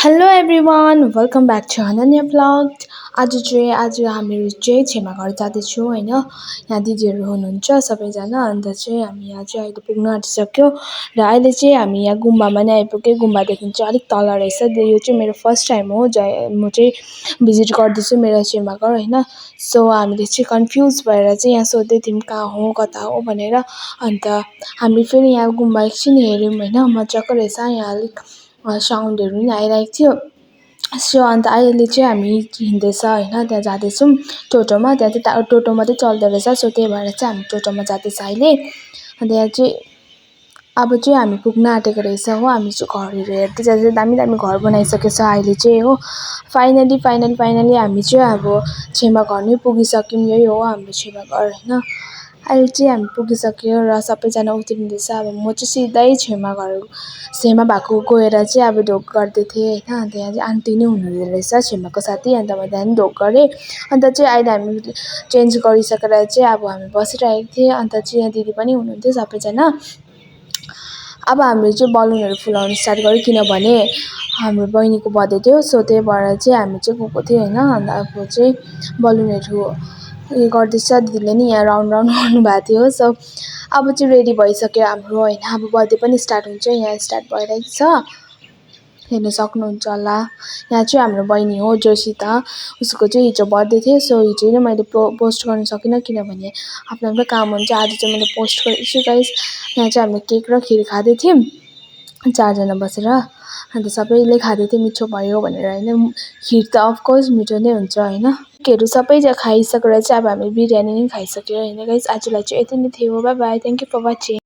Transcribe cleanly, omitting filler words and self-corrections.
Hello everyone welcome back to Ananya vlog. आज हामीहरू चाहिँ छेमा घर जाँदैछौँ होइन। यहाँ दिदीहरू हुनुहुन्छ सबैजना। अन्त चाहिँ हामी यहाँ चाहिँ अहिले पुग्न आँटिसक्यो र अहिले चाहिँ हामी यहाँ गुम्बामा नै आइपुग्यो। गुम्बादेखि चाहिँ अलिक तल रहेछ। यो चाहिँ मेरो फर्स्ट टाइम हो म चाहिँ भिजिट गर्दैछु मेरो छेमा घर होइन। सो हामीले चाहिँ कन्फ्युज भएर चाहिँ यहाँ सोध्दै थियौँ कहाँ हो कता हो भनेर। अन्त हामी फेरि यहाँ गुम्बा एकछिन हेऱ्यौँ होइन। मजाको रहेछ यहाँ अलिक साउन्डहरू पनि आइरहेको थियो। सो अन्त अहिले चाहिँ हामी हिँड्दैछ होइन त्यहाँ जाँदैछौँ टोटोमा। त्यहाँ चाहिँ टोटो मात्रै चल्दो रहेछ। सो त्यही भएर चाहिँ हामी टोटोमा जाँदैछ अहिले। अन्त यहाँ चाहिँ अब चाहिँ हामी पुग्न आँटेको रहेछ हो। हामी चाहिँ घरहरू हेर्दै जाँदैछ। दामी दामी घर बनाइसकेको छ अहिले चाहिँ हो। फाइनली हामी चाहिँ अब छेमा घर नै पुगिसक्यौँ। यही हो हाम्रो छेमा घर होइन। अहिले चाहिँ हामी पुगिसक्यो र सबैजना उत्रिँदैछ। अब म चाहिँ सिधै छेमा भएको गएर चाहिँ अब ढोग गर्दै थिएँ होइन। अन्त यहाँ चाहिँ आन्टी नै हुनुहुँदो रहेछ छेमाको साथी। अन्त म त्यहाँ पनि ढोग गरेँ। अन्त चाहिँ अहिले हामी चेन्ज गरिसकेर चाहिँ अब हामी बसिरहेको थियौँ। अन्त चाहिँ यहाँ दिदी पनि हुनुहुन्थ्यो सबैजना। अब हामीले चाहिँ बलुनहरू फुलाउनु स्टार्ट गर्यौँ किनभने हाम्रो बहिनीको बर्थडे थियो। सो त्यही भएर चाहिँ हामी चाहिँ गएको थियौँ होइन। अन्त अब चाहिँ बलुनहरू उयो गर्दैछ। दिदीले नि यहाँ राउन्ड गर्नुभएको थियो। सो अब चाहिँ रेडी भइसक्यो हाम्रो होइन। अब बर्थडे पनि स्टार्ट हुन्छ। यहाँ स्टार्ट भइरहेको छ हेर्न सक्नुहुन्छ होला। यहाँ चाहिँ हाम्रो बहिनी हो जोसिता। उसको चाहिँ हिजो बर्थडे थियो। सो हिजो नै मैले पोस्ट गर्न सकिनँ किनभने आफ्नो आफ्नो काम हुन्छ। आज चाहिँ मैले पोस्ट गरेछु गाइस। यहाँ चाहिँ हामीले केक र खिर खाँदै थियौँ 4जना बसेर। अन्त सबैले खाँदै थियो मिठो भयो भनेर होइन। खिर त अफकोर्स मिठो नै हुन्छ होइन। केकहरू सबै खाइसकेर चाहिँ अब हामी बिरयानी नै खाइसक्यो होइन गाइस। आजलाई चाहिँ यति नै थियो। Bye bye. Thank you for watching.